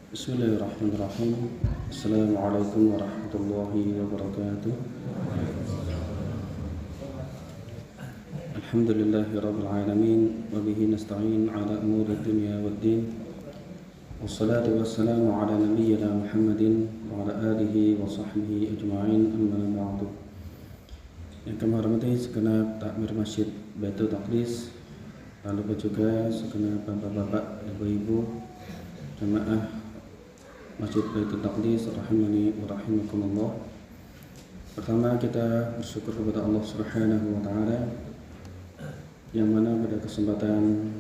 Bismillahirrahmanirrahim. Assalamualaikum warahmatullahi wabarakatuh. Alhamdulillahirabbil alamin wa bihi nasta'in ala umuri dunya waddin. Wassalatu wassalamu ala nabiyyina Muhammadin wa ala alihi wa sahbihi ajma'in, amma ba'du. Yang kami hormati segenap takmir Masjid Baitul Taqdis, lalu juga segenap bapak-bapak, ibu-ibu, jamaah Masjid Baitul Taqdis rahimani wa rahimakumullah. Pertama, kita bersyukur kepada Allah Subhanahu wa taala yang mana pada kesempatan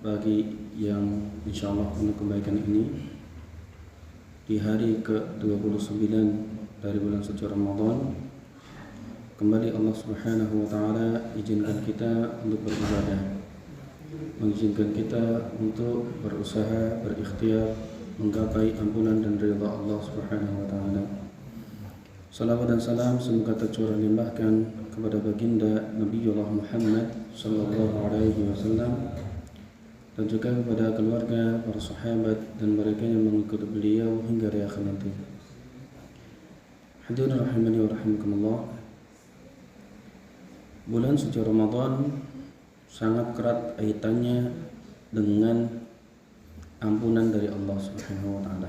bagi yang insyaallah penuh kebaikan ini di hari ke-29 dari bulan suci Ramadan, kembali Allah Subhanahu wa taala izinkan kita untuk beribadah, mengizinkan kita untuk berusaha, berikhtiar menggapai ampunan dan ridha Allah Subhanahu wa taala. Salawat dan salam semoga tercurah limpahkan kepada baginda Nabiullah Muhammad sallallahu alaihi wasallam dan juga kepada keluarga, para sahabat dan mereka yang mengikuti beliau hingga hari akhir nanti. Hadirin rahimani wa rahimakumullah. Bulan suci Ramadan sangat erat kaitannya dengan ampunan dari Allah Subhanahu wa taala.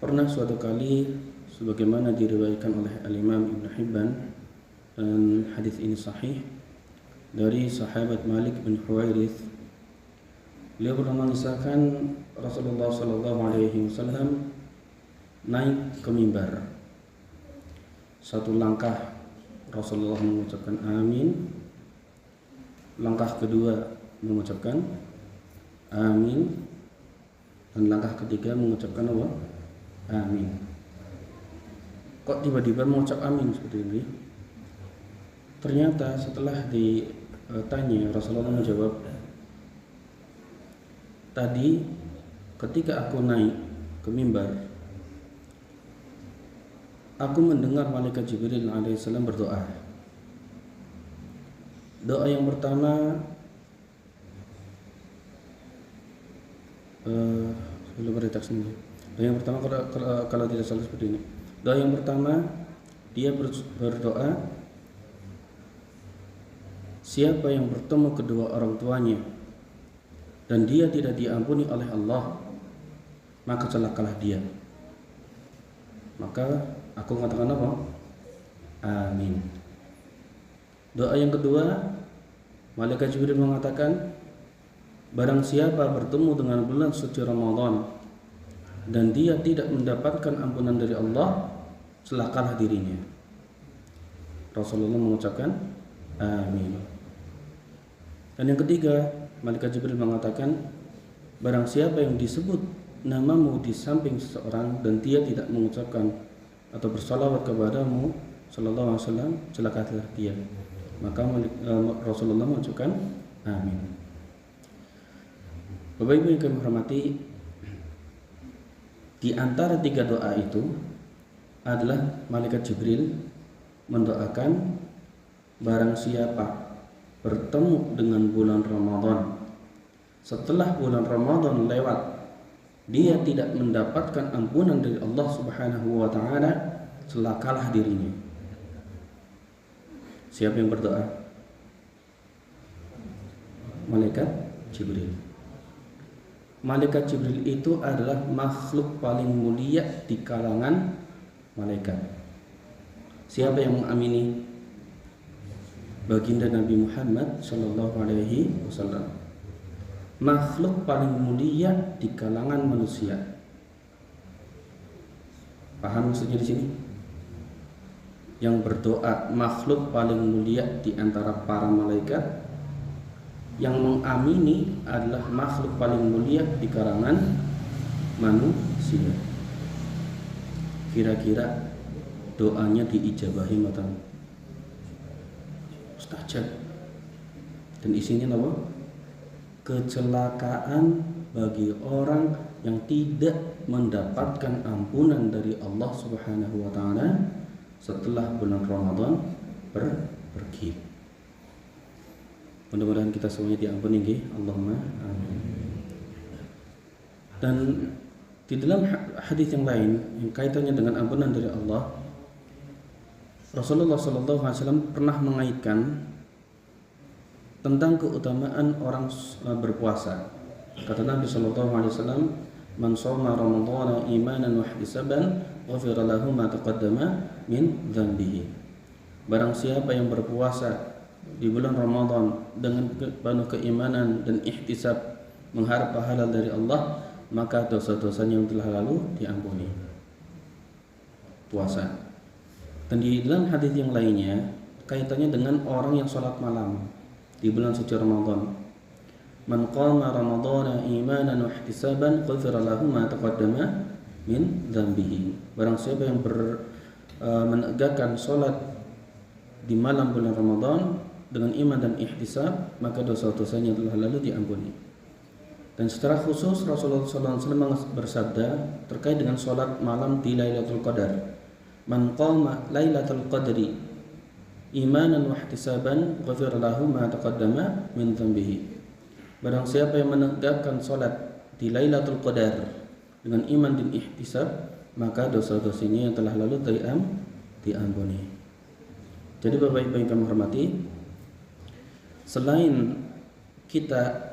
Pernah suatu kali sebagaimana diriwayatkan oleh Al-Imam Ibnu Hibban, dan hadis ini sahih dari sahabat Malik bin Huwairits, beliau pernah mengisahkan Rasulullah sallallahu alaihi wasallam naik ke mimbar. Satu langkah Rasulullah mengucapkan amin, langkah kedua mengucapkan amin, dan langkah ketiga mengucapkan apa? Amin. Kok tiba-tiba mengucap amin seperti ini? Ternyata setelah ditanya, Rasulullah menjawab, tadi ketika aku naik ke mimbar, aku mendengar malaikat Jibril alaihissalam berdoa. Doa yang pertama, belum ada teks ini. Doa yang pertama kalau tidak salah seperti ini. Doa yang pertama, dia berdoa, siapa yang bertemu kedua orang tuanya dan dia tidak diampuni oleh Allah, maka celakalah dia. Maka aku mengatakan apa? Amin. Doa yang kedua, malaikat Jibril mengatakan, barang siapa bertemu dengan bulan suci Ramadan dan dia tidak mendapatkan ampunan dari Allah, celakalah dirinya. Rasulullah mengucapkan amin. Dan yang ketiga, malaikat Jibril mengatakan, barang siapa yang disebut namamu di samping seseorang dan dia tidak mengucapkan atau bersalawat kepadamu sallallahu alaihi wasallam, celakalah dia. Maka Rasulullah mengucapkan amin. Bapak Ibu yang kami hormati, di antara tiga doa itu adalah malaikat Jibril mendoakan barang siapa bertemu dengan bulan Ramadan, setelah bulan Ramadan lewat, dia tidak mendapatkan ampunan dari Allah Subhanahu wa taala, celakalah dirinya. Siapa yang berdoa? Malaikat Jibril. Malaikat Jibril itu adalah makhluk paling mulia di kalangan malaikat. Siapa yang mengamini? Baginda Nabi Muhammad sallallahu alaihi wasallam. Makhluk paling mulia di kalangan manusia. Paham maksudnya di sini? Yang berdoa makhluk paling mulia di antara para malaikat, yang mengamini adalah makhluk paling mulia di kalangan manusia. Kira-kira doanya diijabahi mata mustajab. Dan isinya apa? Kecelakaan bagi orang yang tidak mendapatkan ampunan dari Allah Subhanahu wa taala setelah bulan Ramadan pergi. Mudah-mudahan kita semuanya diampuni nggih. Allahumma amin. Dan di dalam hadis yang lain yang kaitannya dengan ampunan dari Allah, Rasulullah SAW pernah mengaitkan tentang keutamaan orang berpuasa. Kata Nabi SAW, "Man shoma Ramadhana imanan wa ihtisaban, ghufira lahu ma taqaddama min dzambihi." Barang siapa yang berpuasa di bulan Ramadan dengan penuh keimanan dan ihtisab, mengharap pahala dari Allah, maka dosa-dosanya yang telah lalu diampuni. Puasa. Dan di dalam hadis yang lainnya kaitannya dengan orang yang sholat malam di bulan suci Ramadan. Man qama Ramadhana imanan wa ihtisaban ghufira lahu ma taqaddama min dzambihi. Barang siapa yang menegakkan sholat di malam bulan Ramadan dengan iman dan ihtisab, maka dosa-dosanya telah lalu diampuni. Dan secara khusus Rasulullah SAW bersabda terkait dengan sholat malam di Lailatul Qadar, "Man qama Lailatul Qadri imanan wa ihtisaban ghufira lahu ma taqaddama min dzambihi." Barang siapa yang menegakkan sholat di Lailatul Qadar dengan iman dan ihtisab, maka dosa-dosanya yang telah lalu diampuni. Jadi Bapak Ibu yang kami hormati, selain kita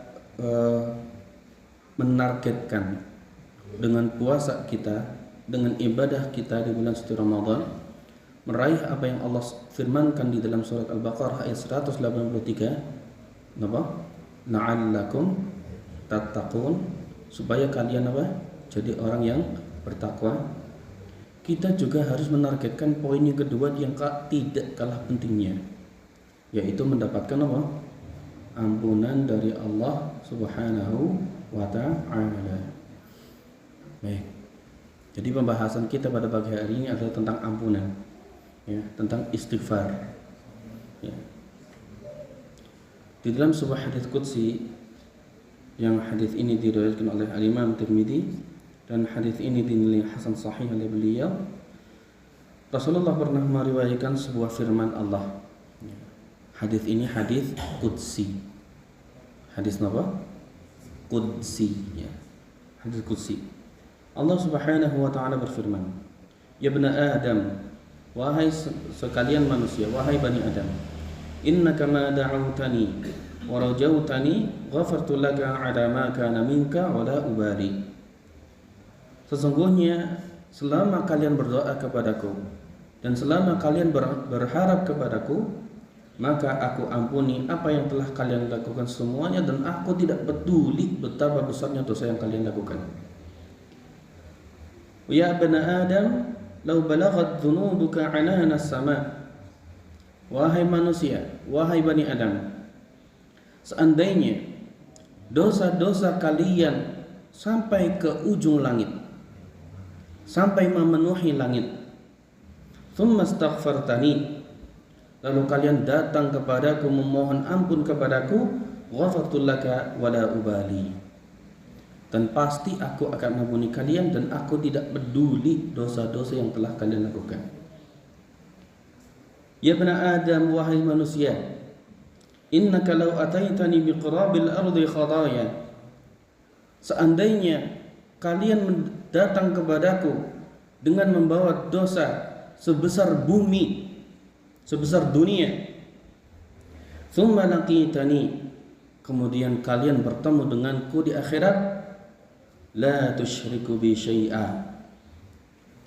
menargetkan dengan puasa kita, dengan ibadah kita di bulan suci Ramadan, meraih apa yang Allah firmankan di dalam surat Al-Baqarah ayat 183, apa? La'allakum tattaqun, supaya kalian apa? Jadi orang yang bertakwa. Kita juga harus menargetkan poin yang kedua yang tidak kalah pentingnya, yaitu mendapatkan apa? Ampunan dari Allah Subhanahu wa ta'ala. Baik. Jadi pembahasan kita pada pagi hari ini adalah tentang ampunan, ya, tentang istighfar. Ya. Di dalam sebuah hadis qudsi, yang hadis ini diriwayatkan oleh Al-Imam Tirmidzi dan hadis ini dinilai hasan sahih oleh beliau, Rasulullah pernah meriwayatkan sebuah firman Allah. Hadis ini hadis qudsi. Hadis apa? Qudsi, ya. Hadis qudsi. Allah Subhanahu wa ta'ala berfirman, "Ya bani Adam, wahai sekalian manusia, wahai bani Adam, innaka ma da'awtani wa rajautani ghafartu laka 'ala ma kana minka wa la ubali." Sesungguhnya selama kalian berdoa kepadaku dan selama kalian berharap kepadaku, maka aku ampuni apa yang telah kalian lakukan semuanya, dan aku tidak peduli betapa besarnya dosa yang kalian lakukan. Ya bani Adam, law balaghat dhunubuka 'anana as-sama'. Wahai manusia, wahai bani Adam, seandainya dosa-dosa kalian sampai ke ujung langit, sampai memenuhi langit, thumma astaghfartani, lalu kalian datang kepadaku memohon ampun kepadaku, ghafartu laka wala ubali, dan pasti aku akan mengampuni kalian dan aku tidak peduli dosa-dosa yang telah kalian lakukan. Ya bani Adam, wahai manusia, innaka law ataitani biqrabil ardi khadaya, seandainya kalian datang kepadaku dengan membawa dosa sebesar bumi, sebesar dunia, thumma laqitani, kemudian kalian bertemu denganku di akhirat, la tusyriku bi syai'a,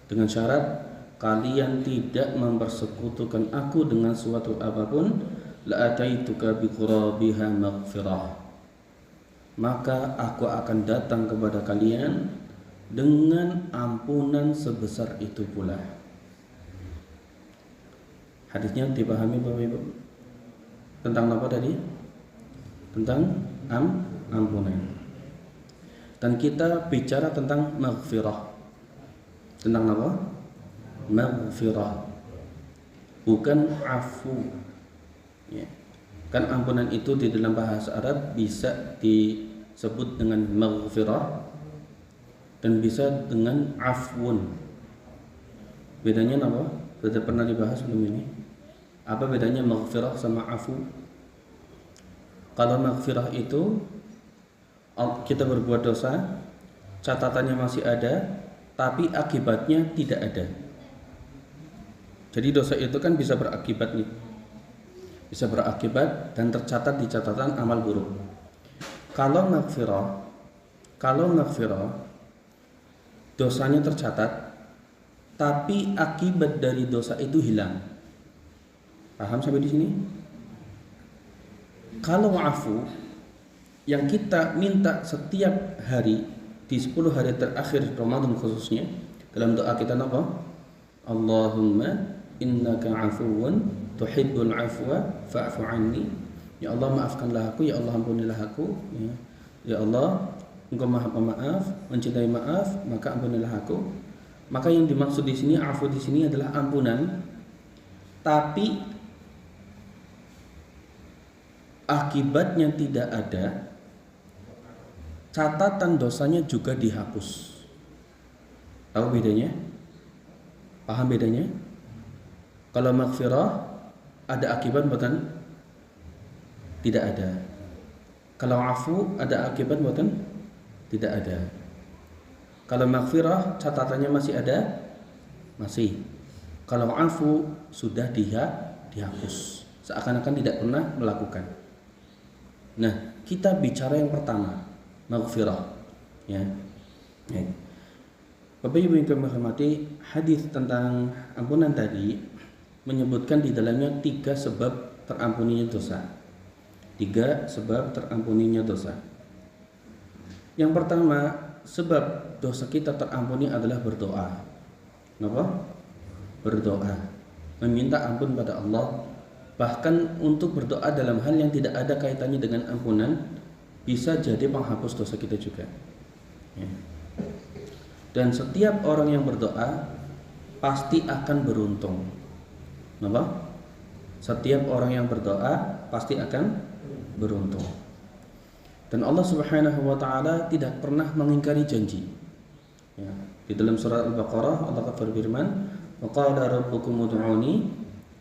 dengan syarat kalian tidak mempersekutukan aku dengan suatu apapun, la ataituka bi qurabiha maghfirah, maka aku akan datang kepada kalian dengan ampunan sebesar itu pula. Hadisnya dipahami Bapak Ibu? Tentang apa tadi? Tentang ampunan. Dan kita bicara tentang maghfirah. Tentang apa? Maghfirah, bukan afu, ya. Kan ampunan itu di dalam bahasa Arab bisa disebut dengan maghfirah dan bisa dengan afwun. Bedanya apa? Sudah pernah dibahas sebelum ini. Apa bedanya maghfirah sama afu? Kalau maghfirah itu kita berbuat dosa, catatannya masih ada, tapi akibatnya tidak ada. Jadi dosa itu kan bisa berakibat nih, bisa berakibat dan tercatat di catatan amal buruk. Kalau maghfirah, dosanya tercatat, tapi akibat dari dosa itu hilang. Paham sampai di sini? Kalau afu, yang kita minta setiap hari di 10 hari terakhir Ramadan khususnya, dalam doa kita apa? Allahumma innaka afuwun tuhibbul afwa fa'fu anni. Ya Allah, maafkanlah aku, ya Allah ampunilah aku, ya Allah Engkau Maha Pemaaf, mencintai maaf, maka ampunilah aku. Maka yang dimaksud di sini afu di sini adalah ampunan, tapi akibatnya tidak ada, catatan dosanya juga dihapus. Tahu bedanya? Paham bedanya? Kalau maghfirah ada akibat bukan? Tidak ada. Kalau afu ada akibat bukan? Tidak ada. Kalau maghfirah catatannya masih ada? Masih. Kalau afu sudah dihapus, seakan-akan tidak pernah melakukan. Nah, kita bicara yang pertama, maghfirah, ya. Bapak Ibu yang kami hormati, hadis tentang ampunan tadi menyebutkan di dalamnya 3 sebab terampuninya dosa. 3 sebab terampuninya dosa. Yang pertama, sebab dosa kita terampuni adalah berdoa. Kenapa? Berdoa, meminta ampun pada Allah. Bahkan untuk berdoa dalam hal yang tidak ada kaitannya dengan ampunan bisa jadi penghapus dosa kita juga. Dan setiap orang yang berdoa pasti akan beruntung. Kenapa? Setiap orang yang berdoa pasti akan beruntung. Dan Allah Subhanahu wa taala tidak pernah mengingkari janji. Ya, di dalam surah Al-Baqarah Allah berfirman, "Wa qala rabbukum ud'uni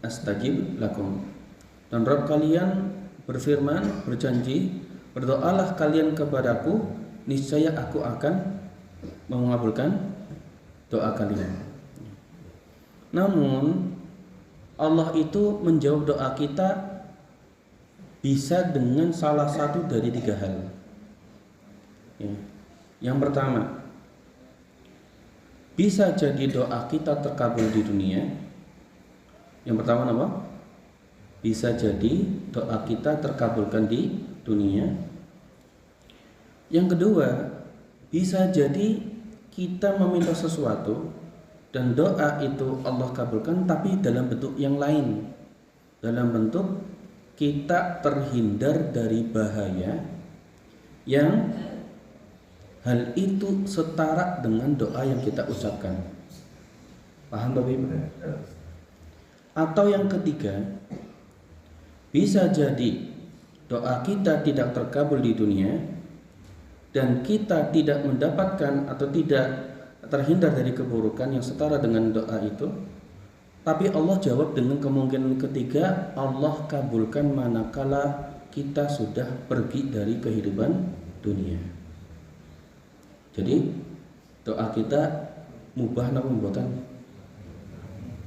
astajib lakum." Dan Rabb kalian berfirman, berjanji, berdoalah kalian kepadaku, niscaya aku akan mengabulkan doa kalian. Namun Allah itu menjawab doa kita bisa dengan salah satu dari 3 hal. Ya. Yang pertama, bisa jadi doa kita terkabul di dunia. Yang pertama apa? Bisa jadi doa kita terkabulkan di dunia. Yang kedua, bisa jadi kita meminta sesuatu dan doa itu Allah kabulkan, tapi dalam bentuk yang lain, dalam bentuk kita terhindar dari bahaya yang hal itu setara dengan doa yang kita ucapkan. Paham Bapak Ibu? Atau yang ketiga, bisa jadi doa kita tidak terkabul di dunia dan kita tidak mendapatkan atau tidak terhindar dari keburukan yang setara dengan doa itu, tapi Allah jawab dengan kemungkinan ketiga, Allah kabulkan manakala kita sudah pergi dari kehidupan dunia. Jadi doa kita mubah napa mboten?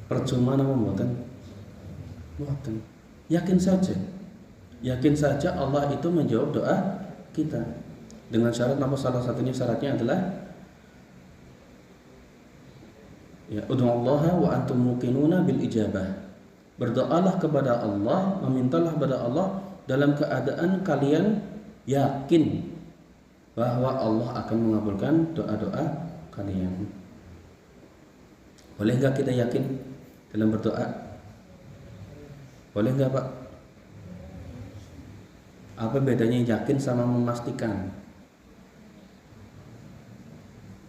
Percuma napa mboten? Mboten. Yakin saja Allah itu menjawab doa kita. Dengan syarat napa? Salah satunya syaratnya adalah ya, ud'ullaha wa antum muqinuna bil ijabah. Berdoalah kepada Allah, memintalah kepada Allah dalam keadaan kalian yakin bahwa Allah akan mengabulkan doa-doa kalian. Boleh enggak kita yakin dalam berdoa? Boleh enggak, Pak? Apa bedanya yakin sama memastikan?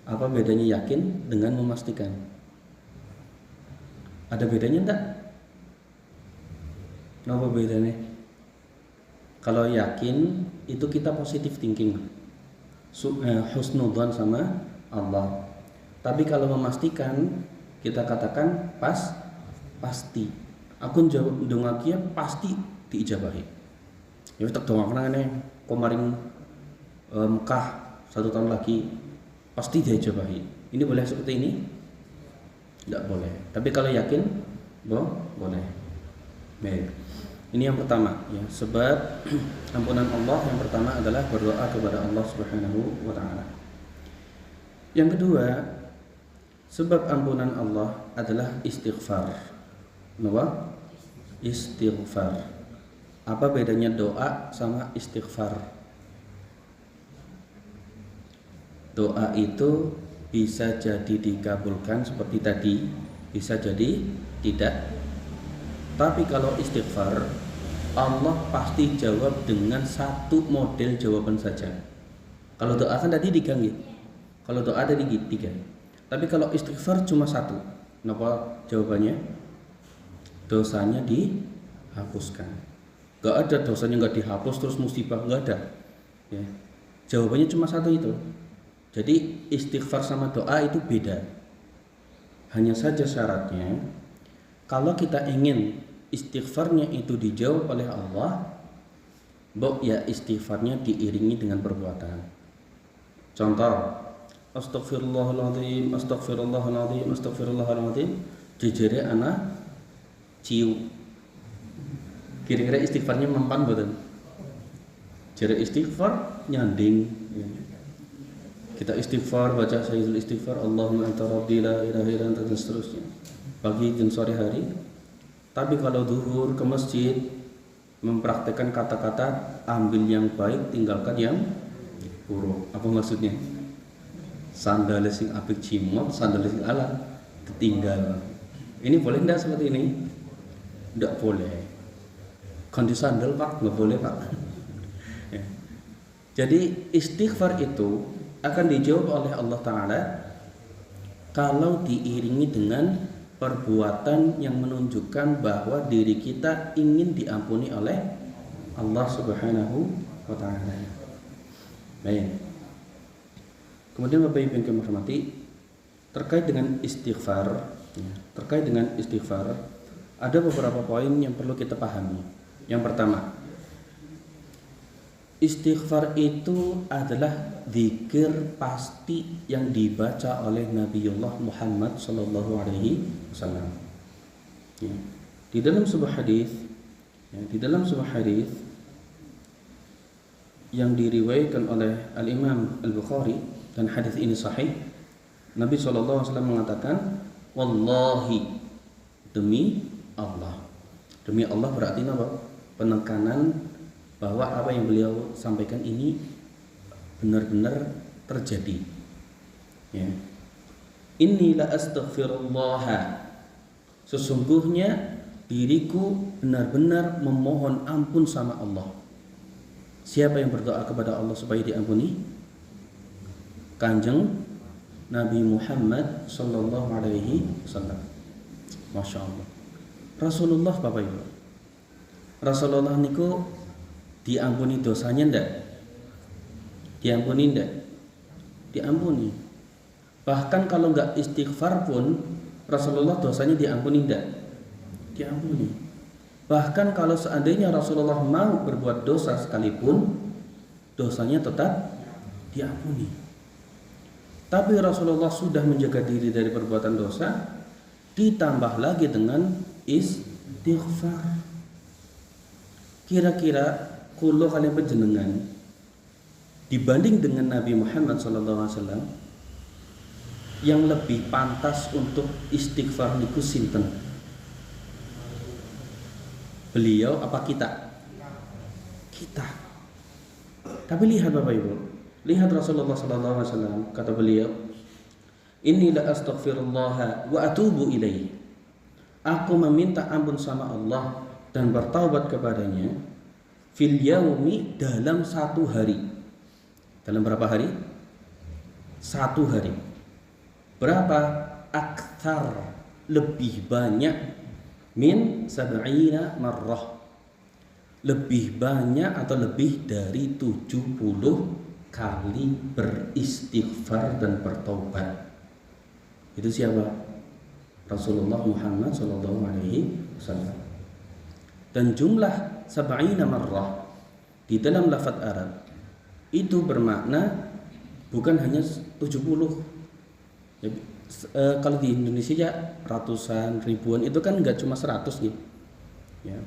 Apa bedanya yakin dengan memastikan? Ada bedanya enggak? Apa bedanya? Kalau yakin itu kita positive thinking, husnudzon sama Allah. Tapi kalau memastikan kita katakan pasti. Aku jawab dongakia pasti diijabahi. Ya tak doa kenane kemarin Mekah 1 tahun lagi pasti dia jawahi. Ini boleh seperti ini? Tidak boleh. Tapi kalau yakin, boleh. Baik. Ini yang pertama ya, sebab ampunan Allah yang pertama adalah berdoa kepada Allah Subhanahu wa taala. Yang kedua, sebab ampunan Allah adalah istighfar. Kenapa? Istighfar. Apa bedanya doa sama istighfar? Doa itu bisa jadi dikabulkan seperti tadi, bisa jadi tidak. Tapi kalau istighfar, Allah pasti jawab dengan satu model jawaban saja. Kalau doa kan tadi diganti. Kalau doa tadi tiga. Tapi kalau istighfar cuma satu. Kenapa jawabannya? Dosanya dihapuskan. Gak ada dosanya gak dihapus terus musibah, gak ada. Ya. Jawabannya cuma satu itu. Jadi istighfar sama doa itu beda. Hanya saja syaratnya, kalau kita ingin istighfarnya itu dijawab oleh Allah, ya istighfarnya diiringi dengan perbuatan. Contoh, astagfirullahaladzim, astagfirullahaladzim, astagfirullahaladzim, jejere anak ciu. Kira-kira istighfarnya mempan betul? Jere istighfar nyanding. Kita istighfar, baca sayyidul istighfar, Allahumma anta rabbi la ilaha illa anta, dan seterusnya. Pagi dan sore hari. Tapi kalau zuhur ke masjid mempraktekkan kata-kata ambil yang baik, tinggalkan yang buruk. Apa maksudnya? Sandal sing apik cimot, sandal sing ala ketinggal. Ini boleh enggak seperti ini? Enggak boleh. Ganti sandal Pak, enggak boleh Pak. Ya. Jadi istighfar itu akan dijawab oleh Allah Ta'ala kalau diiringi dengan perbuatan yang menunjukkan bahwa diri kita ingin diampuni oleh Allah Subhanahu wa taala. Baik. Kemudian Bapak Ibu yang kami hormati, terkait dengan istighfar, ada beberapa poin yang perlu kita pahami. Yang pertama, istighfar itu adalah zikir pasti yang dibaca oleh Nabiullah Muhammad sallallahu alaihi wasallam. Ya. Di dalam sebuah hadis yang diriwayatkan oleh Al-Imam Al-Bukhari, dan hadis ini sahih, Nabi sallallahu alaihi wasallam mengatakan, wallahi, demi Allah. Demi Allah berarti apa? Penekanan bahwa apa yang beliau sampaikan ini benar-benar terjadi. Ya. Inni la astaghfirullah. Sesungguhnya diriku benar-benar memohon ampun sama Allah. Siapa yang berdoa kepada Allah supaya diampuni? Kanjeng Nabi Muhammad sallallahu alaihi wasallam. Masya Allah. Rasulullah Bapak Ibu. Rasulullah niku diampuni dosanya ndak? Diampuni ndak? Diampuni. Bahkan kalau nggak istighfar pun Rasulullah dosanya diampuni ndak? Diampuni. Bahkan kalau seandainya Rasulullah mau berbuat dosa sekalipun, dosanya tetap diampuni. Tapi Rasulullah sudah menjaga diri dari perbuatan dosa, ditambah lagi dengan istighfar. Kira-kira kulo kalian panjenengan dibanding dengan Nabi Muhammad SAW, yang lebih pantas untuk istighfar niku sinten? Beliau apa kita? Kita. Tapi lihat Bapak Ibu, lihat Rasulullah SAW, kata beliau, inni la astaghfirullah wa atubu ilaihi. Aku meminta ampun sama Allah dan bertaubat kepadanya fil yaumi, dalam satu hari. Dalam berapa hari? Satu hari. Berapa? Akthar, lebih banyak, min sab'ina marrah, lebih banyak atau lebih dari 70 kali beristighfar dan bertaubat. Itu siapa? Rasulullah Muhammad sallallahu alaihi wasallam. Dan jumlah sab'ina marrah di dalam lafaz Arab itu bermakna bukan hanya 70. Ya, kalau di Indonesia ya ratusan, ribuan, itu kan nggak cuma 100 gitu. Ya.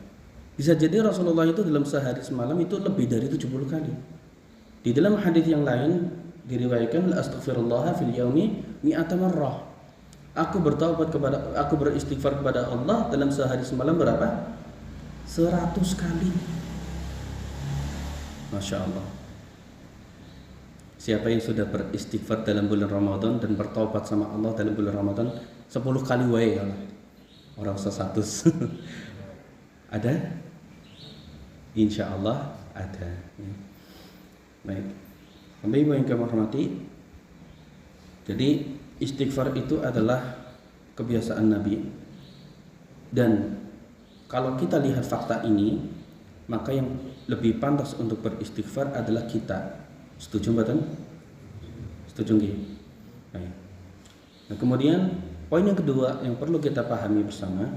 Bisa jadi Rasulullah itu dalam sehari semalam itu lebih dari 70 kali. Di dalam hadis yang lain diriwayatkan la astaghfirullah fil yaumi mi'ata marrah. Aku beristighfar kepada Allah dalam sehari semalam berapa? 100 kali. Masya Allah. Siapa yang sudah beristighfar dalam bulan Ramadan dan bertaubat sama Allah dalam bulan Ramadan 10 kali wae ya. Orang usah 100. Ada? Insya Allah ada. Baik. Bapak Ibu yang kami hormati, jadi istighfar itu adalah kebiasaan Nabi. Dan kalau kita lihat fakta ini, maka yang lebih pantas untuk beristighfar adalah kita. Setuju mboten? Setuju nggih? Baik. Nah, kemudian poin yang kedua yang perlu kita pahami bersama,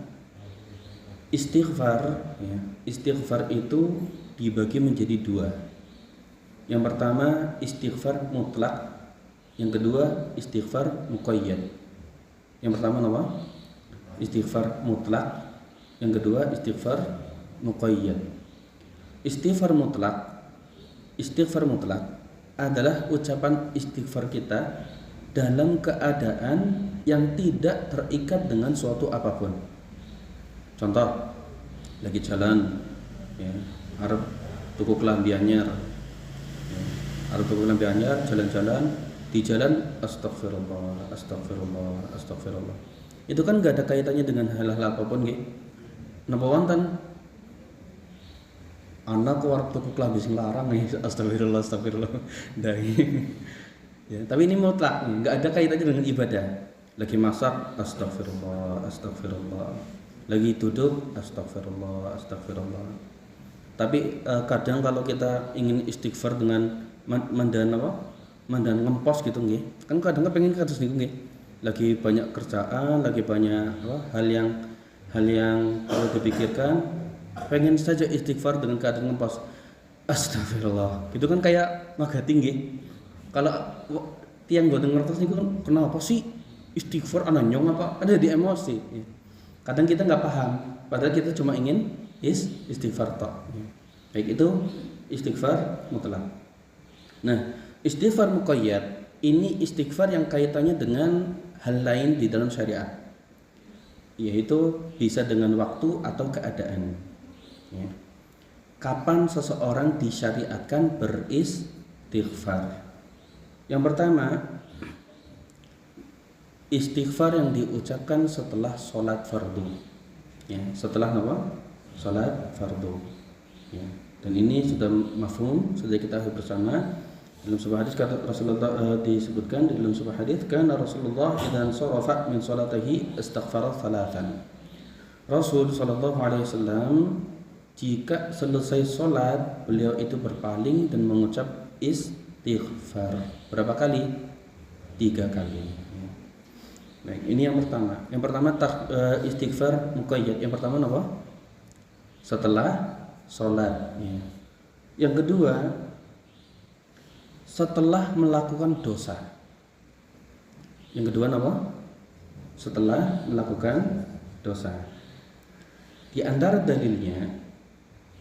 istighfar, ya, istighfar itu dibagi menjadi dua. Yang pertama istighfar mutlak, yang kedua istighfar muqayyad. Yang pertama apa? Istighfar mutlak, yang kedua istighfar muqayyad. Istighfar mutlak adalah ucapan istighfar kita dalam keadaan yang tidak terikat dengan suatu apapun. Contoh, lagi jalan, ya, arep tuku kelambi anyar, ya, arep tuku kelambi anyar, jalan-jalan, di jalan astagfirullah, astagfirullah, astagfirullah. Itu kan gak ada kaitannya dengan hal-hal apapun, nggih. Napa wonten anak arep tuku kelambi sing larang, astagfirullah, astagfirullah. Ya, tapi ini mutlak, nggak ada kaitannya dengan ibadah. Lagi masak, astagfirullah, astagfirullah. Lagi duduk, astagfirullah, astagfirullah. Tapi kadang kalau kita ingin istighfar dengan mandan ngempos gitu nggih. Kan kadang pengen kados niku nggih. Lagi banyak kerjaan, lagi banyak hal yang perlu dipikirkan, pengen saja istighfar dengan keadaan ngempos. Astagfirullah. Gitu kan kayak magati nggih. Kalau tiang boten ngertos niku kan kenapa sih istighfar ana nyong apa? Kan jadi emosi. Kadang kita nggak paham, padahal kita cuma ingin istighfar tok. Baik, itu istighfar mutlak. Nah, istighfar muqayyad ini istighfar yang kaitannya dengan hal lain di dalam syariat, yaitu bisa dengan waktu atau keadaan. Ya. Kapan seseorang disyariatkan beristighfar? Yang pertama, istighfar yang diucapkan setelah sholat fardu, ya, setelah apa? Sholat fardu, ya. Dan ini sudah mafhum, sudah kita tahu bersama. Dalam sebuah hadis kata Rasulullah disebutkan dalam sebuah hadis, karena Rasulullah idza sarafa min salatihi istaghfara thalathan. Rasul sallallahu alaihi wasallam jika selesai sholat beliau itu berpaling dan mengucap istighfar. Berapa kali? 3 kali. Baik, ini yang pertama. Yang pertama istighfar muqayyad. Yang pertama apa? Setelah sholat. Ya. Yang kedua, setelah melakukan dosa. Yang kedua apa? Setelah melakukan dosa. Di antara dalilnya,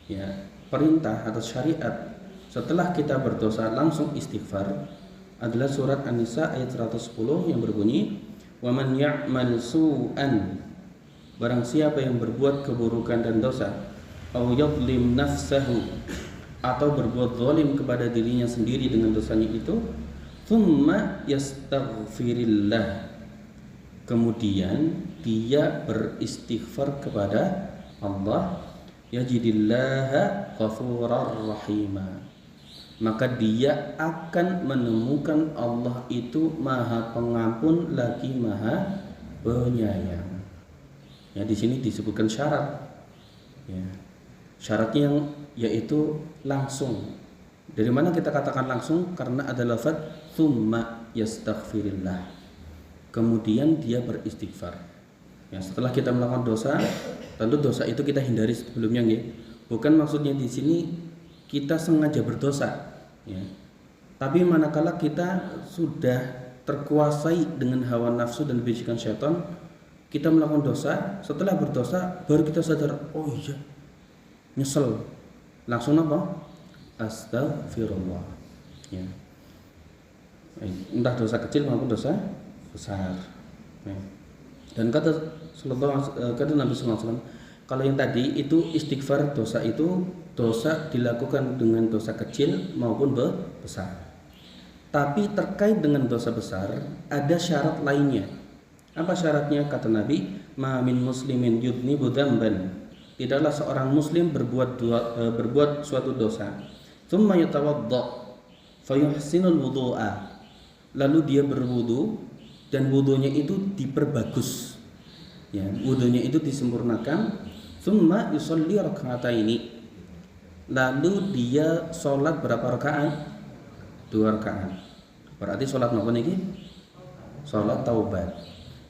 ya, perintah atau syariat setelah kita berdosa langsung istighfar adalah surat An-Nisa ayat 110 yang berbunyi, wa man ya'mal su'an, barang siapa yang berbuat keburukan dan dosa, au yadhlim nafsahu, atau berbuat zalim kepada dirinya sendiri dengan dosanya itu, thumma yastaghfirillah, kemudian dia beristighfar kepada Allah, yajidillaha ghafurar rahima, maka dia akan menemukan Allah itu Maha Pengampun lagi Maha Penyayang. Ya, di sini disebutkan syarat. Ya. Syaratnya yang yaitu langsung. Dari mana kita katakan langsung? Karena ada lafaz tsumma yastaghfirillah. Kemudian dia beristighfar. Ya, setelah kita melakukan dosa, tentu dosa itu kita hindari sebelumnya, nggih. Bukan maksudnya di sini kita sengaja berdosa, ya. Tapi manakala kita sudah terkuasai dengan hawa nafsu dan bisikan syaitan, kita melakukan dosa, setelah berdosa baru kita sadar, oh iya, nyesel. Langsung apa? Astagfirullah. Ya. Entah dosa kecil maupun dosa besar. Ya. Dan kata Nabi SAW, kalau yang tadi itu istighfar dosa itu dosa dilakukan dengan dosa kecil maupun besar. Tapi terkait dengan dosa besar ada syarat lainnya. Apa syaratnya? Kata Nabi, ma min muslimin yudnibu dzamban. Tidaklah seorang muslim berbuat suatu dosa, thumma yatawadda fayuhsinul wudu'a. Lalu dia berwudu dan wudunya itu diperbagus. Ya, wudunya itu disempurnakan, thumma yusalli raka'ataini. Lalu dia sholat berapa rakaat? 2 rakaat. Berarti sholat apa nih? Sholat taubat.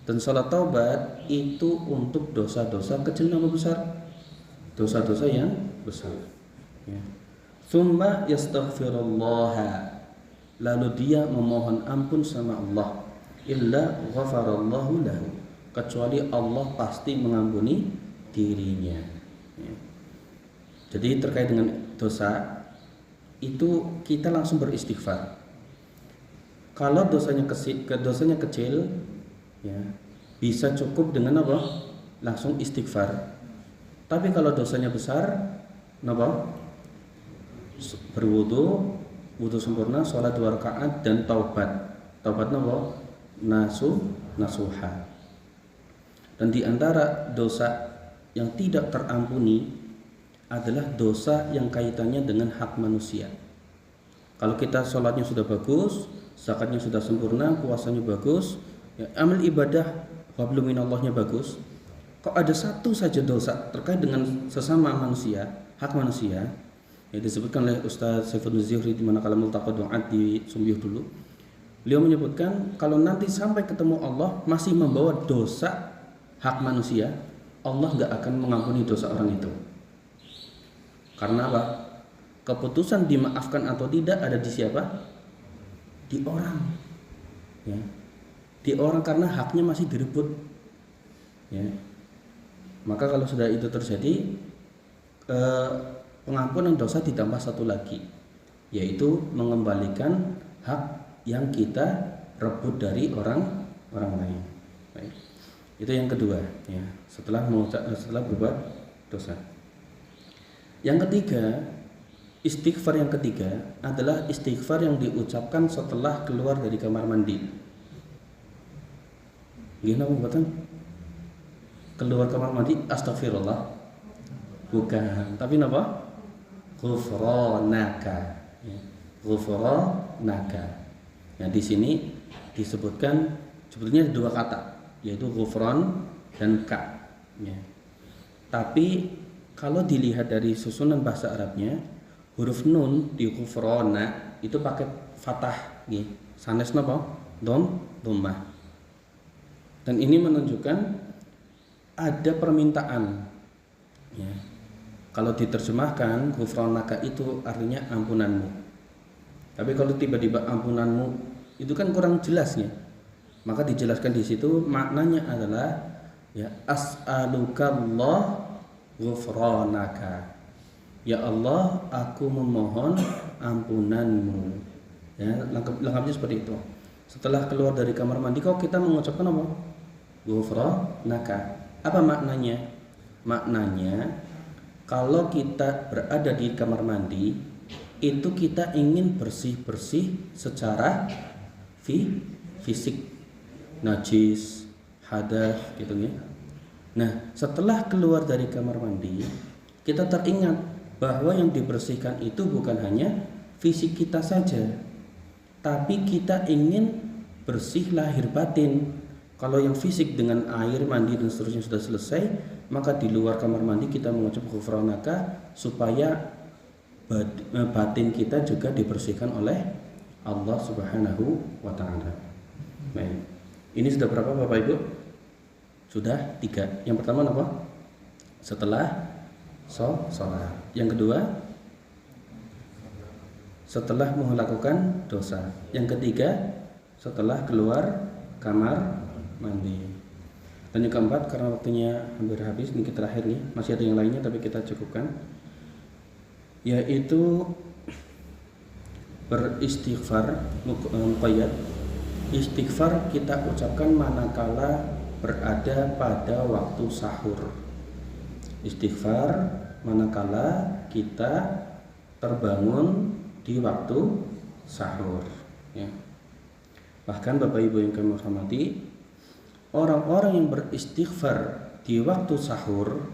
Dan sholat taubat itu untuk dosa-dosa kecil atau besar? Dosa-dosa yang besar. Ya. Tsumma yastaghfirullah. Lalu dia memohon ampun sama Allah. Illa ghafarallahu lahu. Kecuali Allah pasti mengampuni dirinya. Ya. Jadi terkait dengan dosa itu kita langsung beristighfar. Kalau dosanya kecil, ya, bisa cukup dengan apa? Langsung istighfar. Tapi kalau dosanya besar, apa? Berwudu, wudu sempurna, sholat 2 rakaat dan taubat. Taubat apa? Nasuha. Dan di antara dosa yang tidak terampuni adalah dosa yang kaitannya dengan hak manusia. Kalau kita sholatnya sudah bagus, zakatnya sudah sempurna, puasanya bagus, ya, amal ibadah hablum minallahnya bagus, kok ada satu saja dosa terkait dengan sesama manusia, hak manusia, yang disebutkan oleh Ustaz Saifuddin Zuhri di manakala multaqa du'at di Sumbiyuh dulu. Beliau menyebutkan kalau nanti sampai ketemu Allah masih membawa dosa hak manusia, Allah gak akan mengampuni dosa orang itu. Karena apa? Keputusan dimaafkan atau tidak ada di siapa? Di orang. Ya. Di orang karena haknya masih direbut. Ya. Maka kalau sudah itu terjadi, pengampunan dosa ditambah satu lagi, yaitu mengembalikan hak yang kita rebut dari orang lain. Baik. Itu yang kedua, ya. Setelah berbuat dosa. Yang ketiga, istighfar yang ketiga adalah istighfar yang diucapkan setelah keluar dari kamar mandi. Gimana pembuatan? Keluar kamar mandi, astagfirullah. Bukan, tapi apa? Ghufranaka. Ya. Ghufranaka. Nah, di sini disebutkan sebetulnya ada 2 kata, yaitu ghufran dan ka. Ya. Tapi kalau dilihat dari susunan bahasa Arabnya, huruf nun di ghufrana itu pakai fathah, gitu. Sanes napa? Dhammah. Dan ini menunjukkan ada permintaan. Ya. Kalau diterjemahkan ghufranaka itu artinya ampunanmu. Tapi kalau tiba-tiba ampunanmu itu kan kurang jelas ya. Maka dijelaskan di situ maknanya adalah ya as'alukallah ghufranaka. Ya Allah, aku memohon ampunanmu. Ya, lengkapnya seperti itu. Setelah keluar dari kamar mandi kok kita mengucapkan apa? Ghufranaka. Apa maknanya? Maknanya kalau kita berada di kamar mandi itu kita ingin bersih-bersih secara fisik, najis, hadas gitu ya. Nah, setelah keluar dari kamar mandi, kita teringat bahwa yang dibersihkan itu bukan hanya fisik kita saja, tapi kita ingin bersih lahir batin. Kalau yang fisik dengan air mandi dan seterusnya sudah selesai, maka di luar kamar mandi kita mengucap ghufranaka supaya batin kita juga dibersihkan oleh Allah Subhanahu wa taala. Baik. Ini sudah berapa Bapak Ibu? Sudah 3. Yang pertama apa? Setelah sholat. Yang kedua setelah melakukan dosa. Yang ketiga, setelah keluar kamar mandi. Dan yang keempat, karena waktunya hampir habis, ini kita terakhir nih, masih ada yang lainnya tapi kita cukupkan, yaitu beristighfar muqayyad. Istighfar kita ucapkan manakala berada pada waktu sahur. Istighfar manakala kita terbangun di waktu sahur, ya. Bahkan Bapak Ibu yang kami hormati, orang-orang yang beristighfar di waktu sahur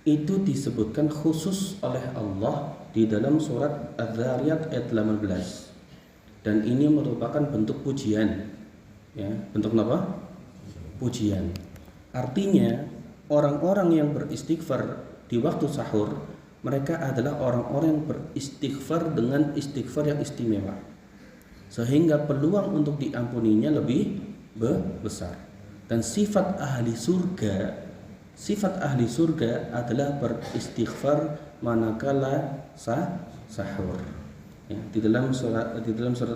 itu disebutkan khusus oleh Allah di dalam surat Az-Zariyat ayat 18. Dan ini merupakan bentuk pujian, ya. Bentuk apa? Pujian. Artinya orang-orang yang beristighfar di waktu sahur, mereka adalah orang-orang yang beristighfar dengan istighfar yang istimewa, sehingga peluang untuk diampuninya lebih besar. Dan sifat ahli surga adalah beristighfar manakala sahur. Ya, di dalam surat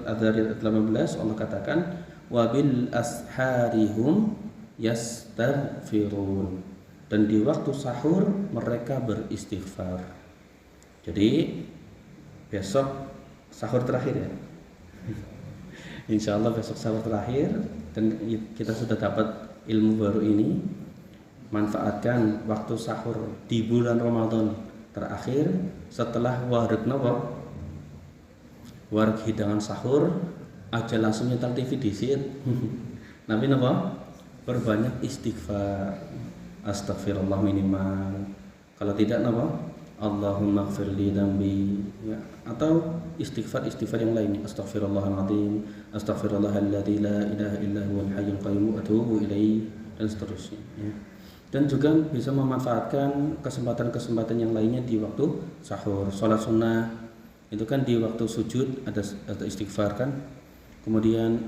Az-Zariyat 18 Allah katakan wabil asharihum yastaghfirun, dan di waktu sahur mereka beristighfar. Jadi besok sahur terakhir, ya. Insya Allah besok sahur terakhir, dan kita sudah dapat ilmu baru ini. Manfaatkan waktu sahur di bulan Ramadan terakhir setelah wareg hidangan sahur aja langsung nyetel TV disit. Nabi perbanyak istighfar, astagfirullah minimal. Kalau tidak Allahumma gfirli dambi, ya. Atau istighfar yang lainnya, astaghfirullahaladzim, astaghfirullahalladzi la ilaha illa huwal hayyul qayyum atubu ilaihi, dan seterusnya, ya. Dan juga bisa memanfaatkan kesempatan-kesempatan yang lainnya di waktu sahur. Sholat sunnah itu kan di waktu sujud ada istighfar kan. Kemudian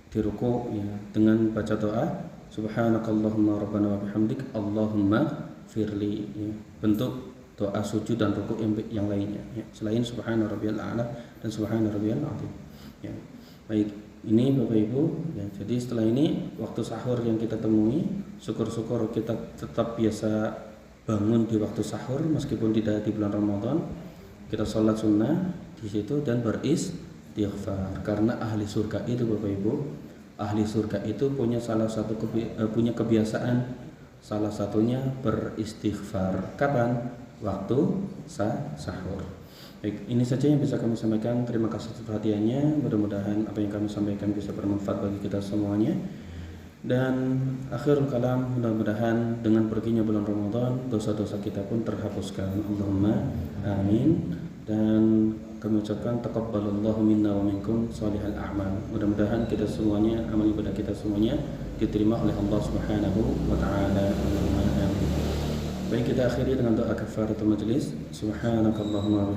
di ruku, ya, dengan baca doa subhanakallahumma rabbana wa bihamdik allahumma firli, ya. Bentuk doa sujud dan ruku yang lainnya, ya. Selain subhana rabbiyal a'la dan subhana rabbiyal azim, ya. Baik, ini Bapak Ibu, ya. Jadi setelah ini waktu sahur yang kita temui, syukur-syukur kita tetap biasa bangun di waktu sahur meskipun tidak di bulan Ramadan. Kita sholat sunnah di situ dan beristighfar, karena ahli surga itu Bapak Ibu, ahli surga itu punya punya kebiasaan, salah satunya beristighfar. Kapan? Waktu sahur. Baik, ini saja yang bisa kami sampaikan. Terima kasih atas perhatiannya. Mudah-mudahan apa yang kami sampaikan bisa bermanfaat bagi kita semuanya. Dan akhirul kalam, mudah-mudahan dengan perginya bulan Ramadan dosa-dosa kita pun terhapuskan. Allahumma amin. Dan kami ucapkan taqabbalallahu minna wa minkum shalihal a'mal. Mudah-mudahan kita semuanya, amal ibadah kita semuanya diterima oleh Allah Subhanahu wa taala. Allahumma amin. Baik, kita akhiri dengan doa kafaratul majlis. Subhanakallahumma